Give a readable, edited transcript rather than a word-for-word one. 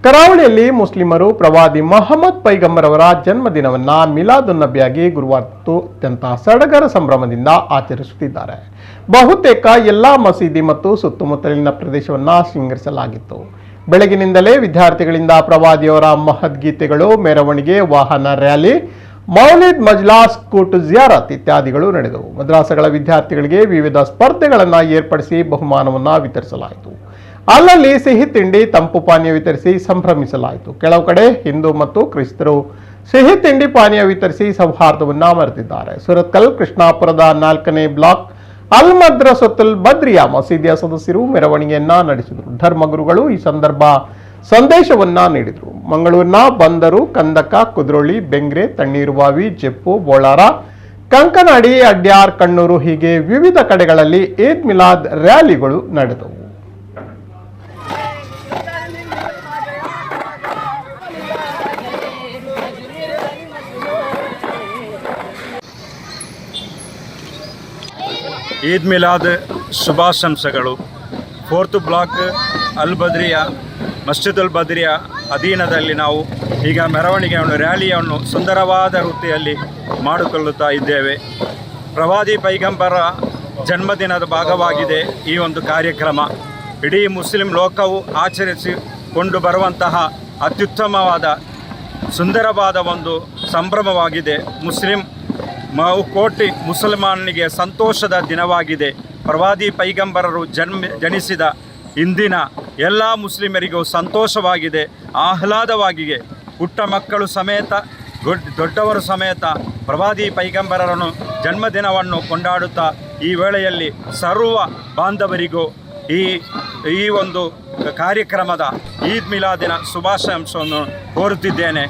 ಕರಾವಳಿಯಲ್ಲಿ ಮುಸ್ಲಿಮರು ಪ್ರವಾದಿ ಮೊಹಮ್ಮದ್ ಪೈಗಂಬರ್ ಅವರ ಜನ್ಮದಿನವನ್ನ ಮಿಲಾದುನ್ನಬಿಯಾಗಿ ಗುರುವಾರ ಅತ್ಯಂತ ಸಡಗರ ಸಂಭ್ರಮದಿಂದ ಆಚರಿಸುತ್ತಿದ್ದಾರೆ. ಬಹುತೇಕ ಎಲ್ಲಾ ಮಸೀದಿ ಮತ್ತು ಸುತ್ತಮುತ್ತಲಿನ ಪ್ರದೇಶವನ್ನ ಶೃಂಗರಿಸಲಾಗಿತ್ತು. ಬೆಳಗಿನಿಂದಲೇ ವಿದ್ಯಾರ್ಥಿಗಳಿಂದ ಪ್ರವಾದಿಯವರ ಮಹದ್ಗೀತೆಗಳು, ಮೆರವಣಿಗೆ, ವಾಹನ ರ್ಯಾಲಿ, ಮೌಲಿದ್, ಮಜ್ಲಾಸ್, ಕೂಟು ಜಿಯಾರತ್ ಇತ್ಯಾದಿಗಳು ನಡೆದವು. ಮದ್ರಾಸಗಳ ವಿದ್ಯಾರ್ಥಿಗಳಿಗೆ ವಿವಿಧ ಸ್ಪರ್ಧೆಗಳನ್ನು ಏರ್ಪಡಿಸಿ ಬಹುಮಾನವನ್ನು ವಿತರಿಸಲಾಯಿತು. ಅಲ್ಲಲ್ಲಿ ಸಿಹಿ ತಿಂಡಿ, ತಂಪು ಪಾನೀಯ ವಿತರಿಸಿ ಸಂಭ್ರಮಿಸಲಾಯಿತು. ಕೆಲವು ಕಡೆ ಹಿಂದೂ ಮತ್ತು ಕ್ರಿಸ್ತರು ಸಿಹಿ ತಿಂಡಿ ಪಾನೀಯ ವಿತರಿಸಿ ಸೌಹಾರ್ದವನ್ನ ಮರೆತಿದ್ದಾರೆ. ಸುರತ್ಕಲ್ ಕೃಷ್ಣಾಪುರದ 4ನೇ ಬ್ಲಾಕ್ ಅಲ್ ಮದ್ರಸತುಲ್ ಬದ್ರಿಯಾ ಮಸೀದಿಯ ಸದಸ್ಯರು ಮೆರವಣಿಗೆಯನ್ನ ನಡೆಸಿದರು. ಧರ್ಮಗುರುಗಳು ಈ ಸಂದರ್ಭ ಸಂದೇಶವನ್ನ ನೀಡಿದರು. ಮಂಗಳೂರಿನ ಬಂದರು, ಕಂದಕ, ಕುದ್ರೋಳಿ, ಬೆಂಗ್ರೆ, ತಣ್ಣೀರುಬಾವಿ, ಜೆಪ್ಪು, ಬೋಳಾರ, ಕಂಕನಾಡಿ, ಅಡ್ಯಾರ್, ಕಣ್ಣೂರು ಹೀಗೆ ವಿವಿಧ ಕಡೆಗಳಲ್ಲಿ ಈದ್ ಮಿಲಾದ್ ರ್ಯಾಲಿಗಳು ನಡೆದವು. ಈದ್ ಮಿಲಾದ್ ಶುಭಾಶಂಸೆಗಳು. 4th ಬ್ಲಾಕ್ ಅಲ್ ಬದ್ರಿಯಾ ಮಸ್ಜಿದುಲ್ ಬದ್ರಿಯಾ ಅಧೀನದಲ್ಲಿ ನಾವು ಈಗ ಮೆರವಣಿಗೆಯನ್ನು, ರ್ಯಾಲಿಯನ್ನು ಸುಂದರವಾದ ವೃತ್ತಿಯಲ್ಲಿ ಮಾಡಿಕೊಳ್ಳುತ್ತಾ ಇದ್ದೇವೆ. ಪ್ರವಾದಿ ಪೈಗಂಬರ ಜನ್ಮದಿನದ ಭಾಗವಾಗಿದೆ ಈ ಒಂದು ಕಾರ್ಯಕ್ರಮ. ಇಡೀ ಮುಸ್ಲಿಂ ಲೋಕವು ಆಚರಿಸಿಕೊಂಡು ಬರುವಂತಹ ಅತ್ಯುತ್ತಮವಾದ ಸುಂದರವಾದ ಒಂದು ಸಂಭ್ರಮವಾಗಿದೆ. ಕೋಟಿ ಮುಸಲ್ಮಾನನಿಗೆ ಸಂತೋಷದ ದಿನವಾಗಿದೆ. ಪ್ರವಾದಿ ಪೈಗಂಬರರು ಜನಿಸಿದ ಇಂದಿನ ಎಲ್ಲ ಮುಸ್ಲಿಮರಿಗೂ ಸಂತೋಷವಾಗಿದೆ, ಆಹ್ಲಾದವಾಗಿದೆ. ಪುಟ್ಟ ಮಕ್ಕಳು ಸಮೇತ, ದೊಡ್ಡವರು ಸಮೇತ ಪ್ರವಾದಿ ಪೈಗಂಬರರನ್ನು ಜನ್ಮದಿನವನ್ನು ಕೊಂಡಾಡುತ್ತಾ ಈ ವೇಳೆಯಲ್ಲಿ ಸರ್ವ ಬಾಂಧವರಿಗೂ ಈ ಒಂದು ಕಾರ್ಯಕ್ರಮದ ಈದ್ ಮಿಲಾದಿನ ಶುಭಾಶಂಸವನ್ನು ಕೋರುತ್ತಿದ್ದೇನೆ.